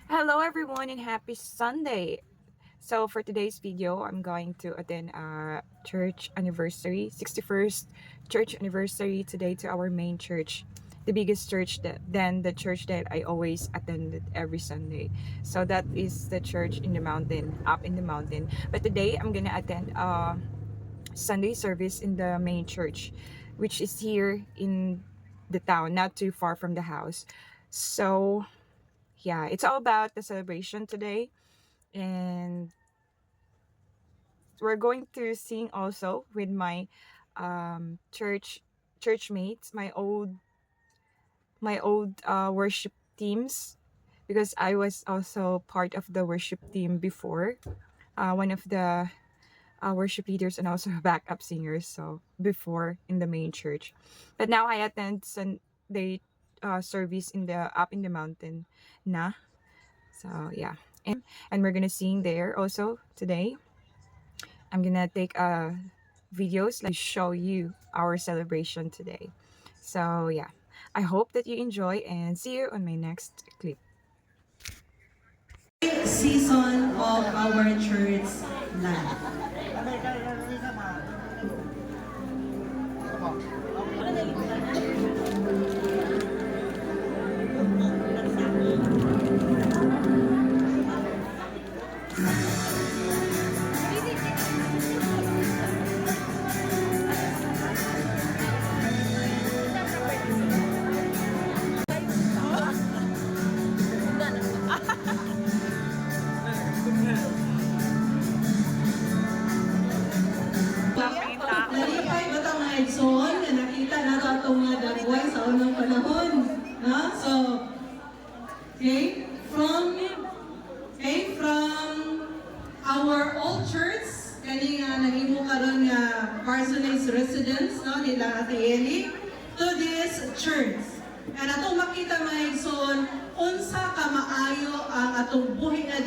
Hello everyone and happy Sunday. So for today's video, I'm going to attend a church anniversary, 61st church anniversary today to our main church. The biggest church the church that I always attended every Sunday. So that is the church in the mountain, up in the mountain. But today I'm gonna attend a Sunday service in the main church, which is here in the town, not too far from the house. So yeah, it's all about the celebration today, and we're going to sing also with my church mates, my old worship teams, because I was also part of the worship team before, one of the worship leaders and also backup singers. So before in the main church, but now I attend Sunday service in the up in the mountain, na. So yeah, and we're gonna sing there also today. I'm gonna take videos like show you our celebration today. So yeah, I hope that you enjoy and see you on my next clip. Season of our church life. Nalipay ba ito mga Edson na nakita na ito itong mga dagway sa unang panahon? No? So, from our old church, kani nga nahimo karon nga parsonage residence, no, nila Ate Eli, to this church. And atong makita mga Edson, unsa ka maayo ang atong buhi nga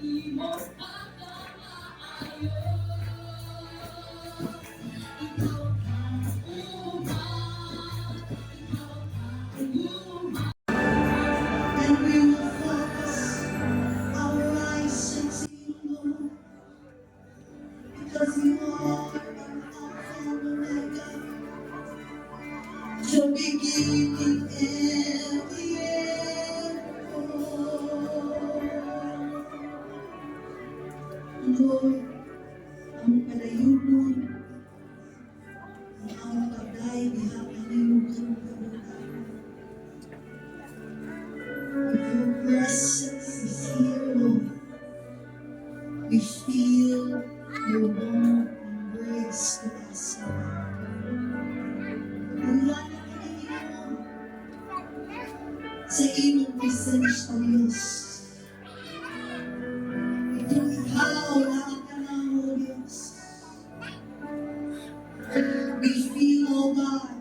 And we will focus our eyes into you, Lord, because you are an Alpha and Omega, the beginning and the end. Lord, ang palayunon, ang pagday, diha kanilugan kabutan. Your presence is here, Lord. We feel your warm embrace to us. Mula na kanilugan sa iyong presensya, Diyos. Ito ikaw na ang kanang Diyos. We feel, oh God,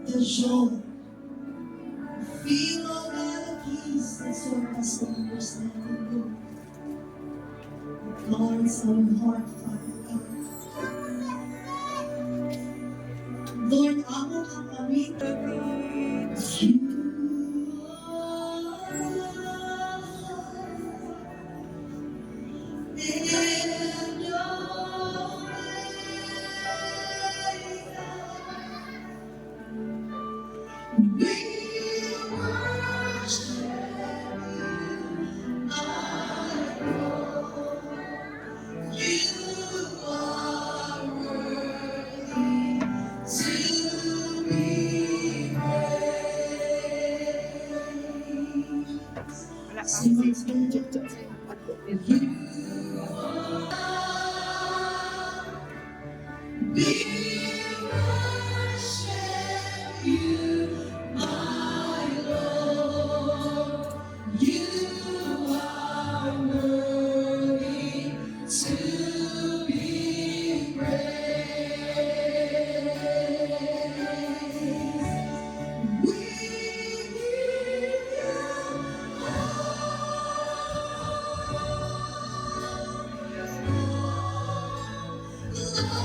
the joy. Feel, oh God, the peace that surpasses all understanding, Lord. Guards our heart, Father God. Lord, amo kang pamitan. You Wala pa.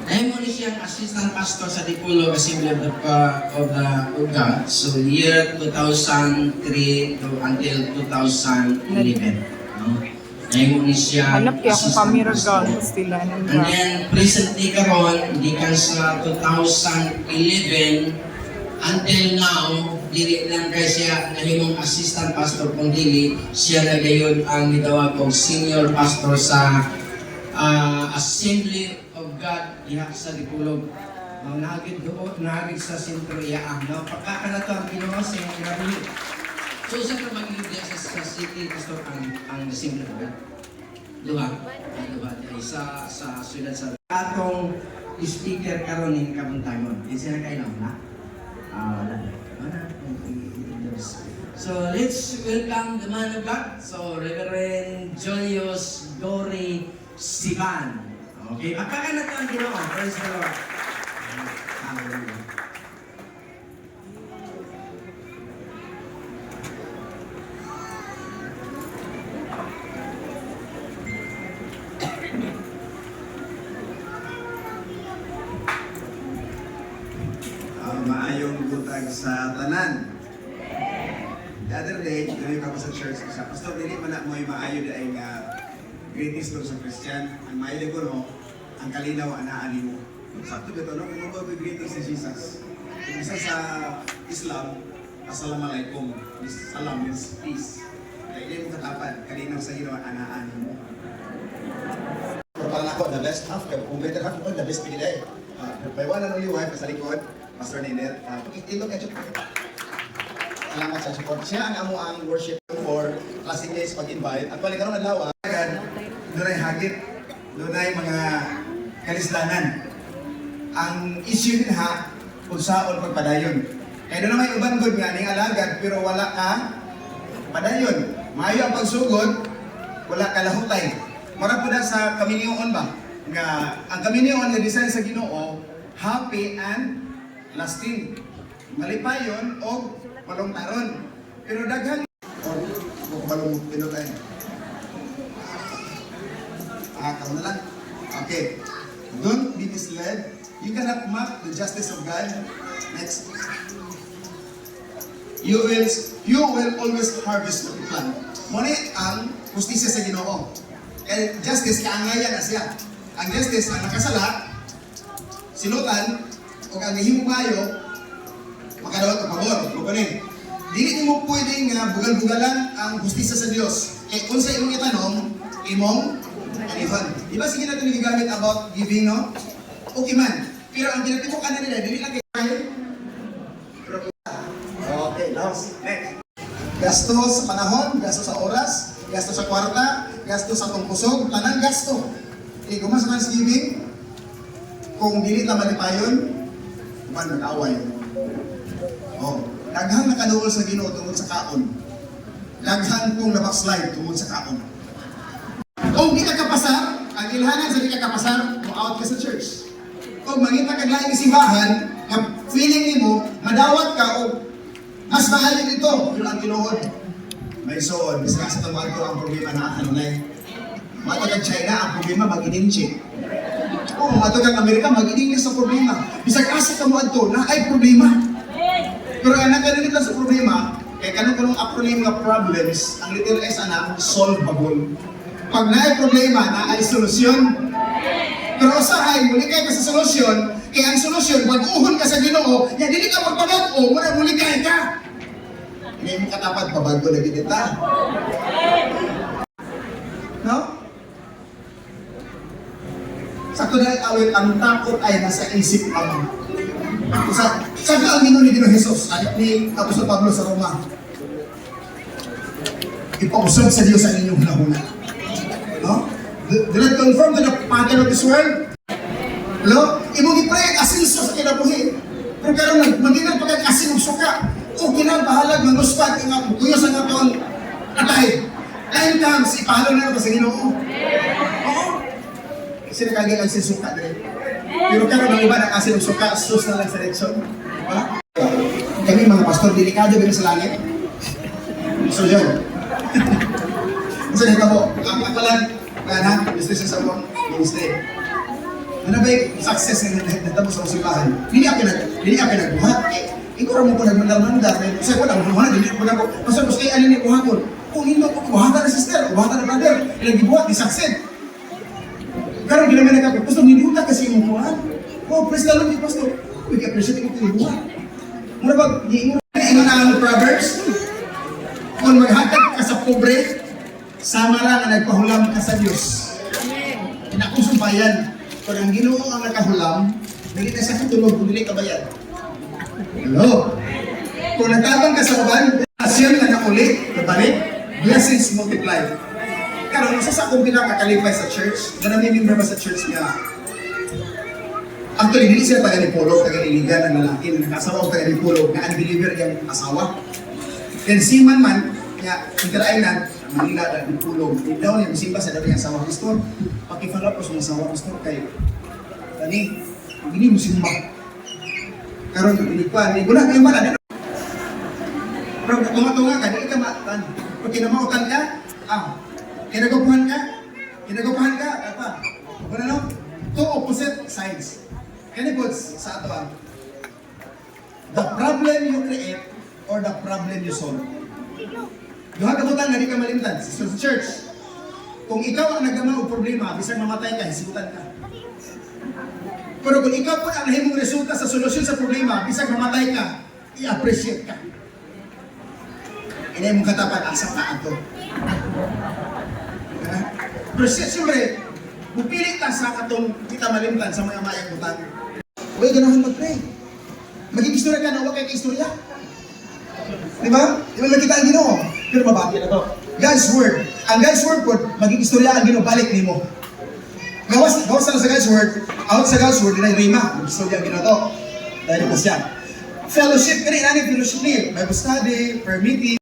I'm only siyang assistant pastor sa Dipolo Assembly of God. So year 2003 to until 2011. No? I'm only siyang Hanap kaya akong assistant camera pastor. gamit sila ng And then presently karon gikan sa 2011 until now dili lang kay siya nahimong assistant pastor kundi siya na gayon ang gitawag og senior pastor sa Assembly of God diha sa Dipolog. Nagid sa sentro iya no pagkakanato ang Ginoo sa iyong grabe. So sa pamagiging sa city pastor ang Assembly of God. Duha ay sa siyudad sa atong speaker karon ning kabuntagon. Isa na kayo na. So let's welcome the man of God. So Reverend Julius Dory Sivan. Okay, pagkakanat ang Ginoo. Praise the Lord. Hallelujah. Maayong butag sa tanan. The other day, tuloy ka sa church. Sa pastor, dili man na mo yung maayo na ay greatest doon sa Christian. Ang maayo ko no, ang kalinaw anaali mo. Sakto dito, no? Kung mo greetings ni Jesus. Yung isa sa Islam, Assalamualaikum. Salam means peace. Kaya hindi mo katapan, kalinaw sa iyo anaan mo. Parang ako, the best half, kung better half, the best pinilay. May one and only wife sa likod, Pastor Ninette. Ilog ka siya. Salamat sa support. Siya ang amo ang worship for classic days pag-invite. At wala karoon adlaw, Doon ay hagit, doon ay mga kalisdanan. Ang issue din ha, kung saan pagpadayon. Kaya doon naman uban good nga, ning alagad, pero wala ka padayon. Maayo ang pagsugod, wala ka lahutay. Mara po na sa kaminion ba? Nga, ang kaminion nga design sa Ginoo, happy and lasting. Malipayon o malungtaron. Pero daghang o malung pinutay. Kamu na lang. Okay. Don't be misled. You cannot mock the justice of God. Next. You will always harvest what you plant. Muna ang justisya sa Ginoo. And justice, kaangayan na siya. Ang justice, ang nakasala, silutan, o ang himo kayo, makadawat ang pabor. Lupanin. Dili mo pwedeng bugal-bugalan ang justisya sa Dios. Kaya kung sa imong itanong, imong alivan. Di ba sige natin nagagamit about giving, no? Okay man. Pero ang pinagtipukan na nila, dili lang kayo. Okay, last. Next. Gasto sa panahon, gasto sa oras, gasto sa kwarta, gasto sa tungkusog, tanang gasto. Okay, kung mas Thanksgiving, kung dili ta malipayon, man nag-away. Oh, daghang nakaduol sa Ginoo tungod sa kaon. Daghang kong nabackslide tungod sa kaon. Kung di ka kapasar, ang ilhanan sa di ka kapasar, mo-out ka sa church. Kung mangita ka laing simbahan, ang feeling nimo, madawat ka o mas mahal dito, pero ang tinuod. May soon, bisa sa tawag ko ang problema na kanunay. Mato kang China, ang problema mag-ininchi. O, mato kang Amerika, mag-ininchi sa problema. Bisag asa ka mo adto, na ay problema. Pero ang nakalimit lang sa problema, kaya kanong acronym nga problems, ang little S ana, solvable. Pag na problema, na ay solusyon. Pero usahay, muli kayo ka sa solusyon, kaya ang solusyon, pag uhon ka sa Ginoo, yan, hindi ka magpabag-o, muli kayo ka. Hindi mo katapat, pabago lagi kita. No? Sakto na awit, ang takot ay nasa isip ang sabi ang Ginoo ni Ginoo Jesus, ni Apostol Pablo sa Roma, ipausap sa Diyos ang inyong hinahuna. No? Do not conform to the pattern of this world. No? Imong i-pray asinso sa kinabuhi. Pero karon magiging pagkakasin og suka. O kinabahalag manuspat nga tuyo sa ngaton atay. Time comes ipahalo na sa Ginoo. Oo. Kasi nakaging ang suka dire. Pero karon ang iba nakasin og suka sus na lang sa direksyon. Diba? Kami mga pastor delikado din sa langit. So yun. Kasi nagkabo, ang akalan, kana, business sa mga ministry. Ano ba yung success na natapos sa simbahan? Hindi ako nagbuhat. Ikaw rin mo ko nagmandar-mandar. Kasi ko lang, buhat, hindi ko na ko. Basta gusto kayo alin yung buhaton. Kung hindi ko buhatan na sister, buhatan na brother, ilang gibuhat, di succeed. Karang ginamay na kapag, pastor, hindi ko kasi yung buhat. Oh, praise the Lord, pastor. We appreciate ko yung buhat. Muna ba, iingon na ang Proverbs? Kung maghatag ka sa pobre, sama lang ang nagpahulam ka sa Diyos. Inakusong bayan. Kung ang Ginoo ang nakahulam, hindi na sa katulog kung hindi ka bayan. Hello? Kung nagtabang ka sa uban, asyan na naulit, nabalik, blessings multiply. Karon isa sa akong pinakakalipay sa church, na namimimber ba sa church niya? Actually, hindi siya taga-nipulog, taga-niligan ng lalaki, na nakasawa o taga-nipulog, na unbeliever yung asawa. Then si man, niya, interain na, Manila na nipulog. Daw niya, musimba sa dami ang asawa. Pastor, pakifarap ko sa asawa, pastor, kay Tani, hindi musimba. Karon pinikuan, hindi ko na kayo man. Pero tunga-tunga ka, hindi ka matan. Pag kinamautan ka, kinagapuhan ka, apa? Ano no? Two opposite sides. Kani po sa ato the problem you create or the problem you solve. Duha ka butang nga di ka malimtan sa church. Kung ikaw ang nagdama og problema, bisan mamatay ka, hisigutan ka. Pero kung ikaw po ang nahimong resulta sa solusyon sa problema, bisan mamatay ka, i-appreciate ka. Ini mong katapan, asa ka ato. Pero siyempre, mupili ka sa katong kita malimtan sa mga mayang butang. Huwag ganahan mag-pray. Maging istorya ka na huwag kayo istorya. Diba? Diba nakita ang Ginoo? Pero mabati na to. God's Word. Ang God's Word po, maging istorya ang Ginoo, balik ni mo. Gawas na sa God's Word, out sa God's Word, dinay rima. Mag-istorya ang Ginoo to. Dahil pa siya. fellowship kani ani fellowship ni Bible study, prayer meeting.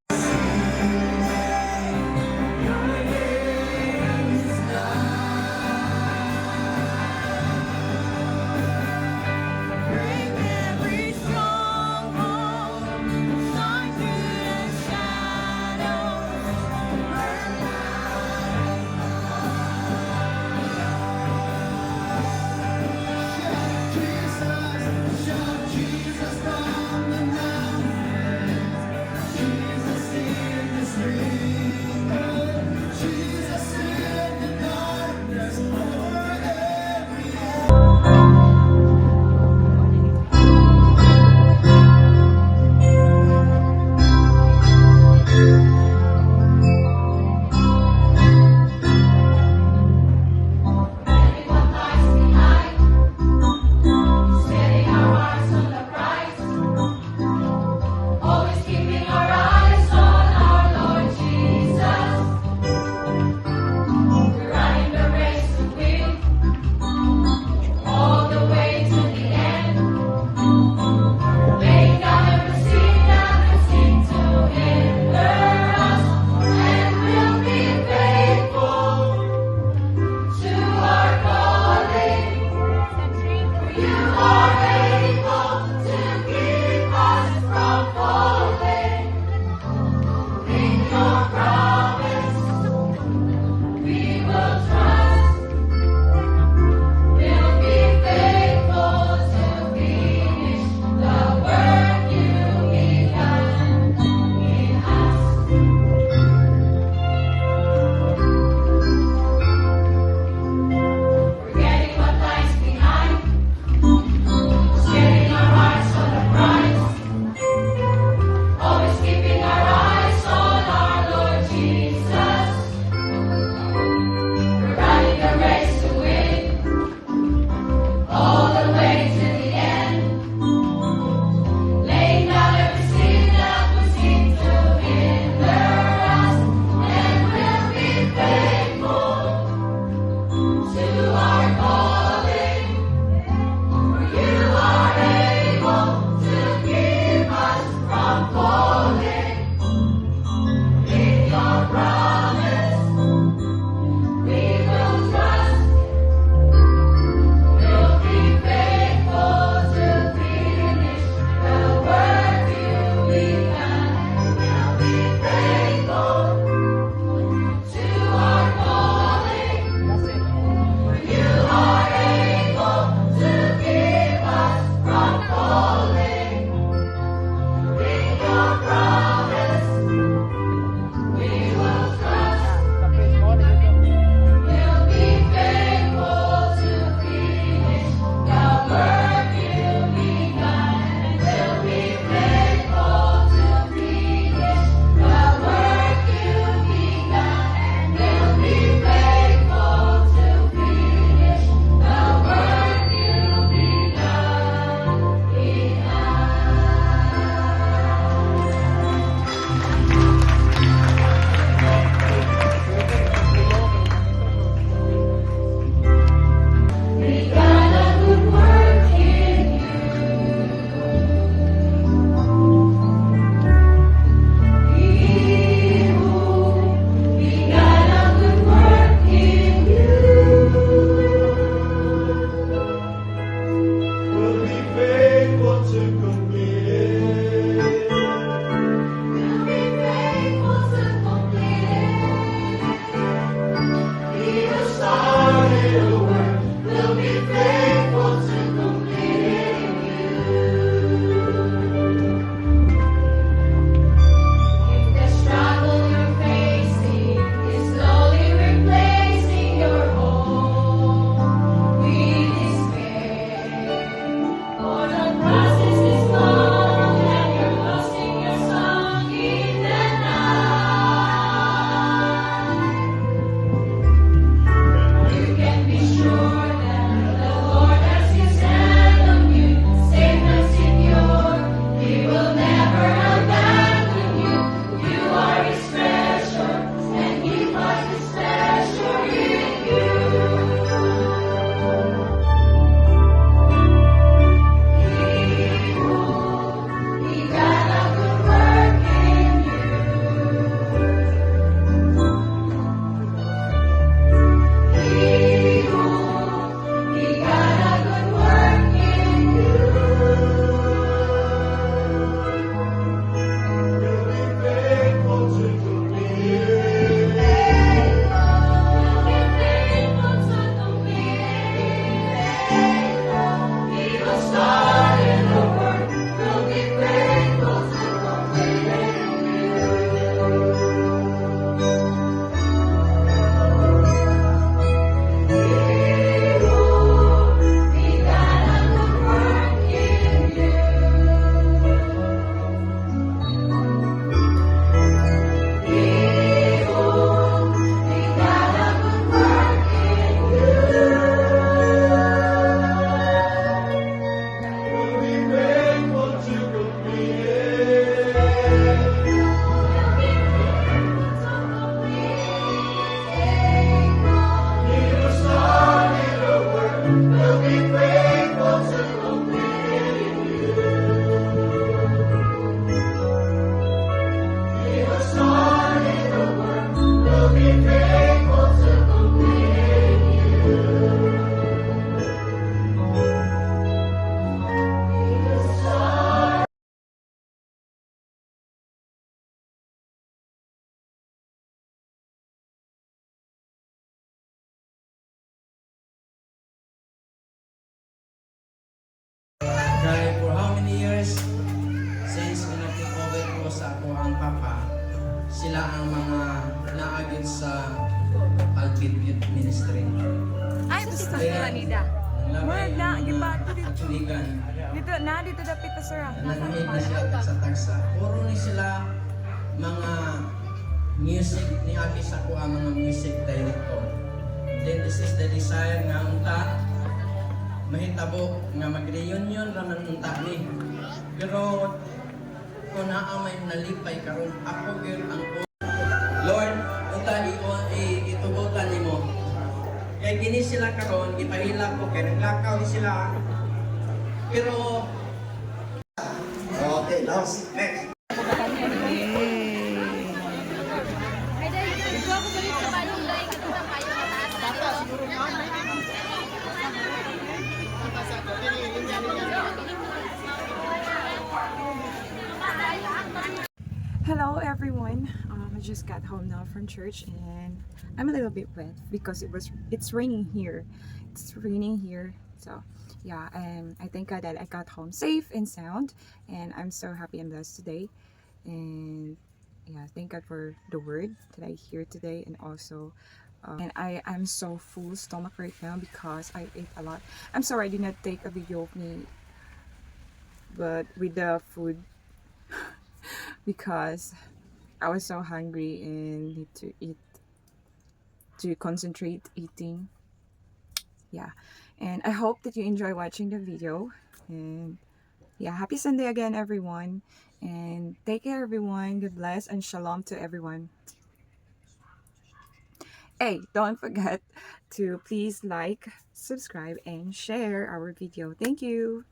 nag-take over ko sa ako ang papa, sila ang mga naagid sa Pulpit Youth Ministry. Ay, basta Kaya, Manida. nanglabay Word na, ang giba, mga dito. katuligan. Dito dapit na sir. Nanamig na sila tagsa-tagsa. Puro ni sila mga music, ni Agis ako ang mga music director. Then this is the desire nga unta, mahitabo nga mag-reunion raman unta ni. Pero kung naa may nalipay karon ako gyud ang Lord, unta itugutan nimo. Kaya gini sila karon gipahila ko kay naglakaw ni sila. Pero Okay, last. Next. Hello everyone. I just got home now from church and I'm a little bit wet because it's raining here. It's raining here. So yeah, and I thank God that I got home safe and sound, and I'm so happy and blessed today. And yeah, thank God for the word that I hear today, and also and I'm so full stomach right now because I ate a lot. I'm sorry I did not take a video of me, but with the food because I was so hungry and need to eat, to concentrate eating. Yeah, and I hope that you enjoy watching the video, and yeah, happy Sunday again everyone, and take care everyone. God bless and shalom to everyone. Hey, don't forget to please like, subscribe and share our video. Thank you.